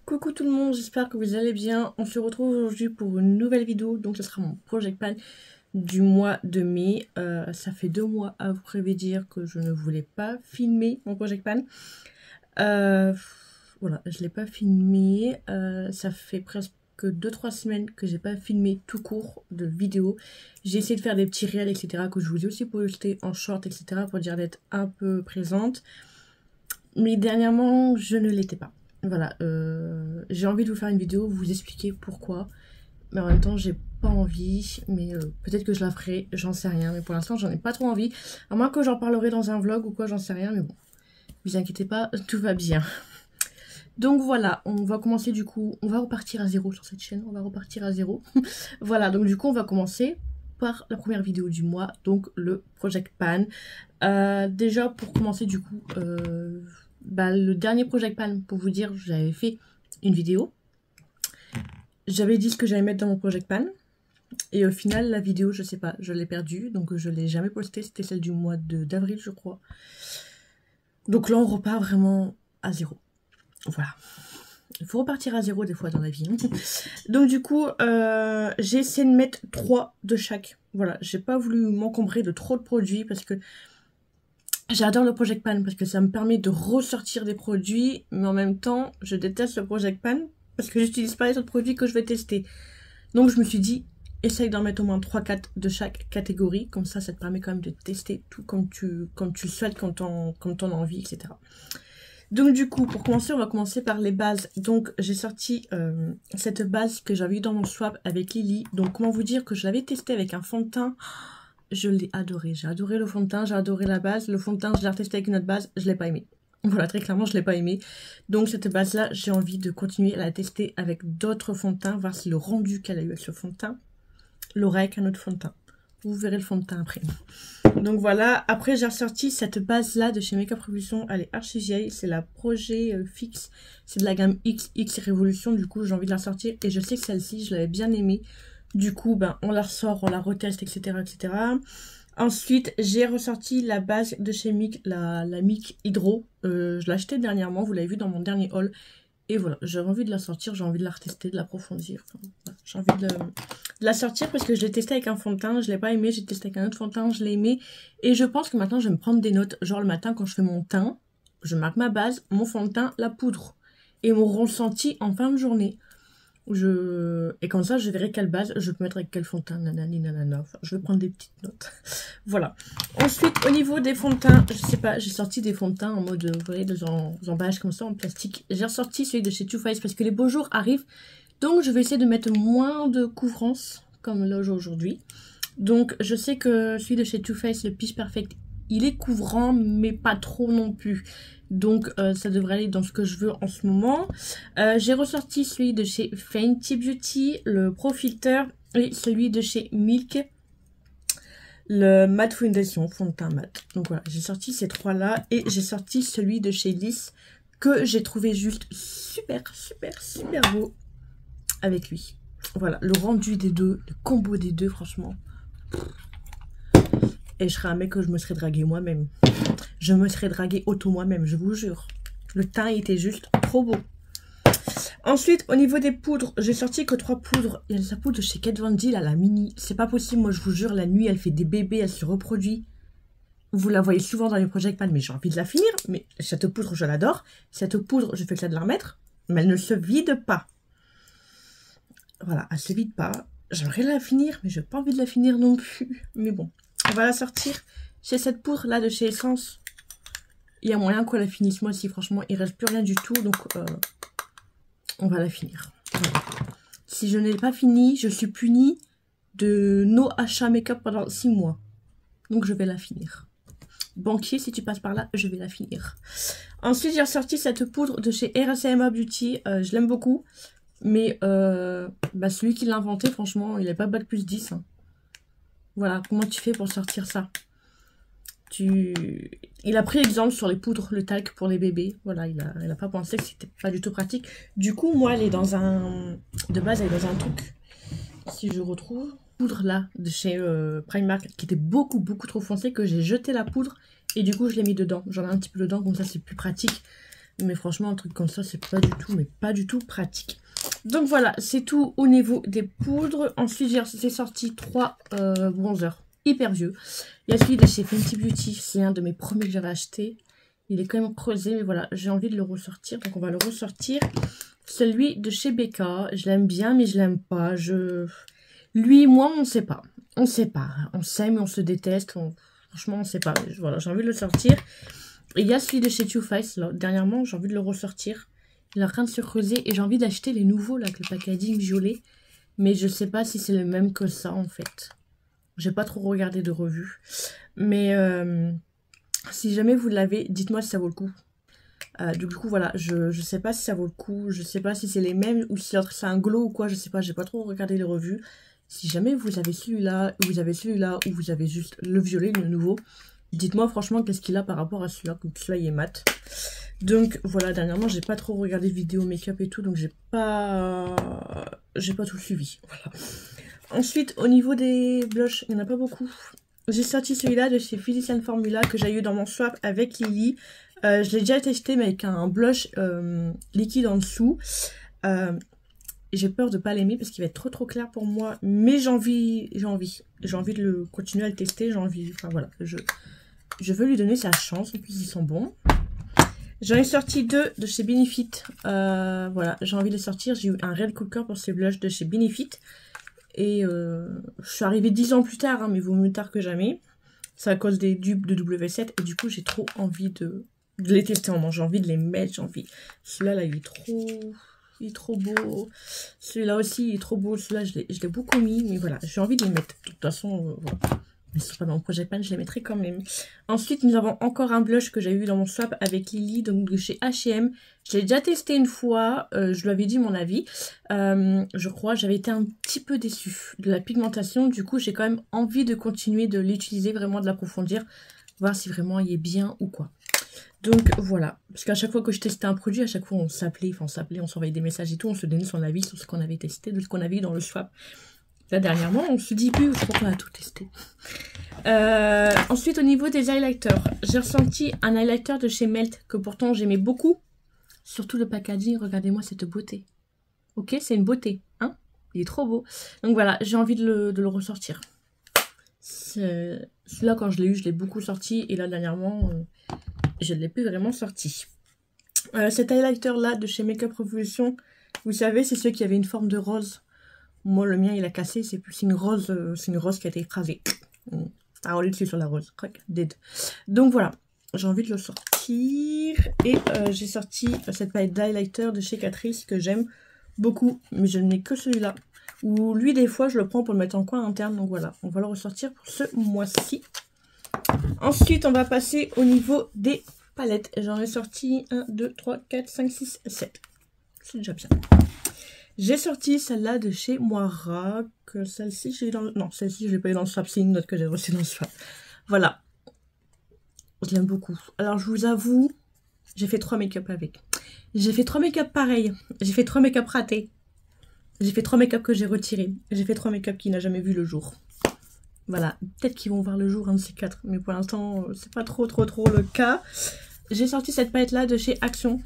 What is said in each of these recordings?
Coucou tout le monde, j'espère que vous allez bien. On se retrouve aujourd'hui pour une nouvelle vidéo. Donc ce sera mon Project Pan du mois de mai. Ça fait 2 mois à vous prévenir que je ne voulais pas filmer mon Project Pan. Voilà, je ne l'ai pas filmé. Ça fait presque 2-3 semaines que j'ai pas filmé tout court de vidéo. J'ai essayé de faire des petits réels, etc. que je vous ai aussi posté en short, etc. pour dire d'être un peu présente. Mais dernièrement, je ne l'étais pas. Voilà, j'ai envie de vous faire une vidéo, vous expliquer pourquoi. Mais en même temps, j'ai pas envie. Mais peut-être que je la ferai, j'en sais rien. Mais pour l'instant, j'en ai pas trop envie. À moins que j'en parlerai dans un vlog ou quoi, j'en sais rien. Mais bon, vous inquiétez pas, tout va bien. Donc voilà, on va commencer du coup. On va repartir à zéro sur cette chaîne. On va repartir à zéro. Voilà, donc du coup, on va commencer par la première vidéo du mois. Donc le Project Pan. Déjà, pour commencer du coup... le dernier Project Pan, pour vous dire, j'avais fait une vidéo. J'avais dit ce que j'allais mettre dans mon Project Pan. Et au final, la vidéo, je sais pas, je l'ai perdue. Donc je l'ai jamais postée. C'était celle du mois d'avril, je crois. Donc là, on repart vraiment à zéro. Voilà. Il faut repartir à zéro des fois dans la vie. Donc du coup, j'ai essayé de mettre 3 de chaque. Voilà, j'ai pas voulu m'encombrer de trop de produits parce que j'adore le Project Pan parce que ça me permet de ressortir des produits, mais en même temps, je déteste le Project Pan parce que j'utilise pas les autres produits que je vais tester. Donc je me suis dit, essaye d'en mettre au moins 3-4 de chaque catégorie, comme ça te permet quand même de tester tout comme tu le souhaites, comme t'en as envie, etc. Donc du coup, pour commencer, on va commencer par les bases. Donc j'ai sorti cette base que j'avais eu dans mon swap avec Lily. Donc comment vous dire que je l'avais testé avec un fond de teint. Je l'ai adoré, j'ai adoré le fond de teint, j'ai adoré la base. Le fond de teint, je l'ai retesté avec une autre base, je l'ai pas aimé. Voilà, très clairement, je l'ai pas aimé. Donc cette base-là, j'ai envie de continuer à la tester avec d'autres fonds de teint, voir si le rendu qu'elle a eu avec ce fond de teint l'aura avec un autre fond de teint. Vous verrez le fond de teint après. Donc voilà, après j'ai ressorti cette base-là de chez Makeup Revolution, elle est archi vieille, c'est la Projet Fix, c'est de la gamme XX Révolution, du coup j'ai envie de la sortir et je sais que celle-ci, je l'avais bien aimée. Du coup, on la ressort, on la reteste, etc. etc. Ensuite, j'ai ressorti la base de chez MIC, la MIC Hydro. Je l'ai achetée dernièrement, vous l'avez vu dans mon dernier haul. Et voilà, j'ai envie de la sortir, j'ai envie de la retester, de l'approfondir. Enfin, voilà, j'ai envie de la sortir parce que je l'ai testé avec un fond de teint, je l'ai pas aimé. J'ai testé avec un autre fond de teint, je l'ai aimé. Et je pense que maintenant, je vais me prendre des notes. Genre le matin, quand je fais mon teint, je marque ma base, mon fond de teint, la poudre. Et mon ressenti en fin de journée. Et comme ça, je verrai quelle base je peux mettre avec quel fond de teint, nanani, nanana. Enfin, je vais prendre des petites notes. Voilà. Ensuite, au niveau des fonds de teint, je sais pas, j'ai sorti des fonds de teint en mode, vous voyez, des emballages comme ça, en plastique. J'ai ressorti celui de chez Too Faced parce que les beaux jours arrivent. Donc, je vais essayer de mettre moins de couvrance, comme là aujourd'hui. Donc, je sais que celui de chez Too Faced, le Peach Perfect, il est couvrant, mais pas trop non plus. Donc, ça devrait aller dans ce que je veux en ce moment. J'ai ressorti celui de chez Fenty Beauty, le Pro Filter, et celui de chez Milk, le Matte Foundation, fond de teint mat. Donc voilà, j'ai sorti ces 3-là. Et j'ai sorti celui de chez Liss, que j'ai trouvé juste super, super, super beau avec lui. Voilà, le rendu des deux, le combo des deux, franchement. Et je serais un mec que je me serais dragué moi-même. Je me serais dragué auto moi-même, je vous jure. Le teint était juste trop beau. Ensuite, au niveau des poudres, j'ai sorti que 3 poudres. Il y a sa poudre chez Kat Von D, là, la mini. C'est pas possible, moi je vous jure, la nuit, elle fait des bébés, elle se reproduit. Vous la voyez souvent dans les Project Pan, mais j'ai envie de la finir. Mais cette poudre, je l'adore. Cette poudre, je fais que ça de la remettre. Mais elle ne se vide pas. Voilà, elle se vide pas. J'aimerais la finir, mais j'ai pas envie de la finir non plus. Mais bon, on va la sortir. J'ai cette poudre là de chez Essence. Il y a moyen qu'on la finisse moi aussi, franchement, il reste plus rien du tout, donc on va la finir. Voilà. Si je n'ai pas fini, je suis punie de no achat make-up pendant 6 mois. Donc je vais la finir. Banquier, si tu passes par là, je vais la finir. Ensuite, j'ai ressorti cette poudre de chez RSMA Beauty. Je l'aime beaucoup. Mais celui qui l'a inventé, franchement, il n'a pas bac plus 10. Hein. Voilà, comment tu fais pour sortir ça? Il a pris exemple sur les poudres, le talc pour les bébés. Voilà, il a pas pensé que c'était pas du tout pratique. Du coup, moi, elle est dans un... De base, elle est dans un truc. Si je retrouve... Poudre là, de chez Primark, qui était beaucoup, beaucoup trop foncée, que j'ai jeté la poudre. Et du coup, je l'ai mis dedans. J'en ai un petit peu dedans, comme ça, c'est plus pratique. Mais franchement, un truc comme ça, c'est pas du tout, mais pas du tout pratique. Donc voilà, c'est tout au niveau des poudres. Ensuite, j'ai sorti 3 bronzers hyper vieux. Il y a celui de chez Fenty Beauty, c'est un de mes premiers que j'avais acheté. Il est quand même creusé, mais voilà, j'ai envie de le ressortir, donc on va le ressortir. Celui de chez Becca, je l'aime bien, mais je l'aime pas. Lui, moi, on sait pas. On sait pas. On s'aime, mais on se déteste. Franchement, on sait pas. Voilà, j'ai envie de le sortir. Et il y a celui de chez Too Faced, là. Dernièrement, j'ai envie de le ressortir. Il est en train de se creuser et j'ai envie d'acheter les nouveaux, là, avec le packaging violet. Mais je sais pas si c'est le même que ça, en fait. J'ai pas trop regardé de revue. Mais si jamais vous l'avez, dites-moi si ça vaut le coup. Du coup, voilà, je sais pas si ça vaut le coup. Je sais pas si c'est les mêmes ou si l'autre c'est un glow ou quoi. Je sais pas, j'ai pas trop regardé les revues. Si jamais vous avez celui-là, ou vous avez juste le violet, le nouveau, dites-moi franchement qu'est-ce qu'il a par rapport à celui-là, comme celui-là il est mat. Donc voilà, dernièrement j'ai pas trop regardé vidéo make-up et tout, donc j'ai pas tout suivi. Voilà. Ensuite, au niveau des blushs, il n'y en a pas beaucoup. J'ai sorti celui-là de chez Physician Formula que j'ai eu dans mon swap avec Lily. Je l'ai déjà testé mais avec un blush liquide en dessous. J'ai peur de pas l'aimer parce qu'il va être trop clair pour moi. Mais j'ai envie de le continuer à le tester. Enfin voilà, je veux lui donner sa chance. En plus ils sont bons. J'en ai sorti 2 de chez Benefit. Voilà, j'ai envie de les sortir. J'ai eu un réel coup de cœur pour ces blushs de chez Benefit. Et je suis arrivée 10 ans plus tard, hein, mais vaut mieux tard que jamais. C'est à cause des dupes de W7. Et du coup, j'ai trop envie de les tester en main. J'ai envie de les mettre. Celui-là, là, il est trop beau. Celui-là aussi, il est trop beau. Celui-là, je l'ai beaucoup mis. Mais voilà, j'ai envie de les mettre. De toute façon, voilà. Mais ce sera dans mon projet pan, je les mettrai quand même. Ensuite, nous avons encore un blush que j'ai eu dans mon swap avec Lily, donc de chez H&M. Je l'ai déjà testé une fois, je lui avais dit mon avis. Je crois, j'avais été un petit peu déçue de la pigmentation. Du coup, j'ai quand même envie de continuer de l'utiliser, vraiment de l'approfondir, voir si vraiment il est bien ou quoi. Donc voilà, parce qu'à chaque fois que je testais un produit, à chaque fois on s'appelait, on s'envoyait des messages et tout, on se donnait son avis sur ce qu'on avait testé, de ce qu'on avait eu dans le swap. Là, dernièrement, on se dit plus, je crois qu'on a tout testé. Ensuite, au niveau des highlighters, j'ai ressenti un highlighter de chez Melt, que pourtant j'aimais beaucoup. Surtout le packaging, regardez-moi cette beauté. Ok, c'est une beauté, hein. Il est trop beau. Donc voilà, j'ai envie de le ressortir. Celui-là, quand je l'ai eu, je l'ai beaucoup sorti. Et là, dernièrement, je ne l'ai plus vraiment sorti. Cet highlighter-là, de chez Makeup Revolution, vous savez, c'est ceux qui avaient une forme de rose. Moi, le mien, il a cassé. C'est une rose qui a été écrasée. Ça a roulé dessus sur la rose. Crac, dead. Donc voilà, j'ai envie de le sortir. Et j'ai sorti cette palette d'highlighter de chez Catrice que j'aime beaucoup. Mais je n'ai que celui-là. Ou lui, des fois, je le prends pour le mettre en coin interne. Donc voilà, on va le ressortir pour ce mois-ci. Ensuite, on va passer au niveau des palettes. J'en ai sorti 1, 2, 3, 4, 5, 6, 7. C'est déjà bien. J'ai sorti celle-là de chez Moira, que celle-ci, j'ai eu dans le... Non, celle-ci, je l'ai pas eu dans le swap, c'est une autre que j'ai reçue dans le swap. Voilà. Je l'aime beaucoup. Alors, je vous avoue, j'ai fait 3 make-up avec. J'ai fait 3 make-up pareils. J'ai fait 3 make-up ratés. J'ai fait 3 make-up que j'ai retirés. J'ai fait 3 make-up qui n'a jamais vu le jour. Voilà. Peut-être qu'ils vont voir le jour, un de ces 4. Mais pour l'instant, c'est pas trop le cas. J'ai sorti cette palette-là de chez Action.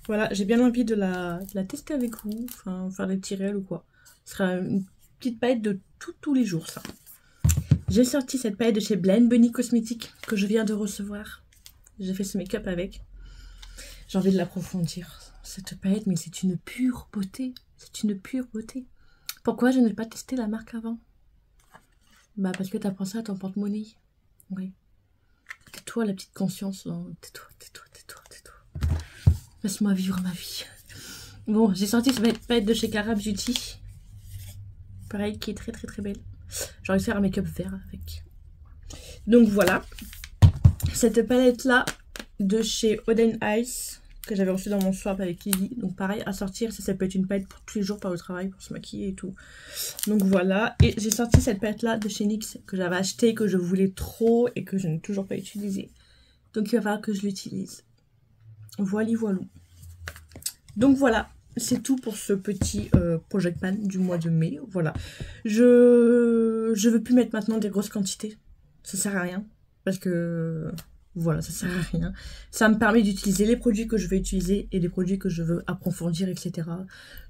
Voilà, j'ai bien envie de la tester avec vous, enfin faire des petits réels ou quoi. Ce sera une petite palette de tous les jours, ça. J'ai sorti cette palette de chez Blind Bunny Cosmetics que je viens de recevoir. J'ai fait ce make-up avec. J'ai envie de l'approfondir. Cette palette, mais c'est une pure beauté. C'est une pure beauté. Pourquoi je n'ai pas testé la marque avant? Bah parce que t'as pensé à ton porte-monnaie. Oui. Tais-toi la petite conscience. Tais-toi. Laisse-moi vivre ma vie. Bon, j'ai sorti cette palette de chez Cara Beauty. Pareil, qui est très belle. J'ai envie de faire un make-up vert avec. Donc voilà. Cette palette-là de chez Oden Ice, que j'avais reçue dans mon swap avec Lily. Donc pareil, à sortir, ça peut être une palette pour tous les jours par le travail, pour se maquiller et tout. Donc voilà. Et j'ai sorti cette palette-là de chez NYX, que j'avais achetée, que je voulais trop et que je n'ai toujours pas utilisée. Donc il va falloir que je l'utilise. Voilà. Donc voilà, c'est tout pour ce petit Project Pan du mois de mai. Voilà. Je veux plus mettre maintenant des grosses quantités. Ça sert à rien. Parce que Voilà, ça sert à rien. Ça me permet d'utiliser les produits que je vais utiliser et les produits que je veux approfondir, etc.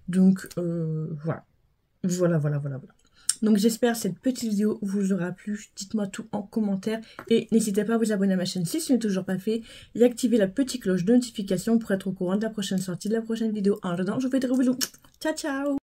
Donc, voilà. Voilà. Donc j'espère que cette petite vidéo vous aura plu. Dites-moi tout en commentaire. Et n'hésitez pas à vous abonner à ma chaîne si ce n'est toujours pas fait. Et activer la petite cloche de notification pour être au courant de la prochaine sortie, de la prochaine vidéo. En attendant, je vous fais des gros bisous. Ciao, ciao!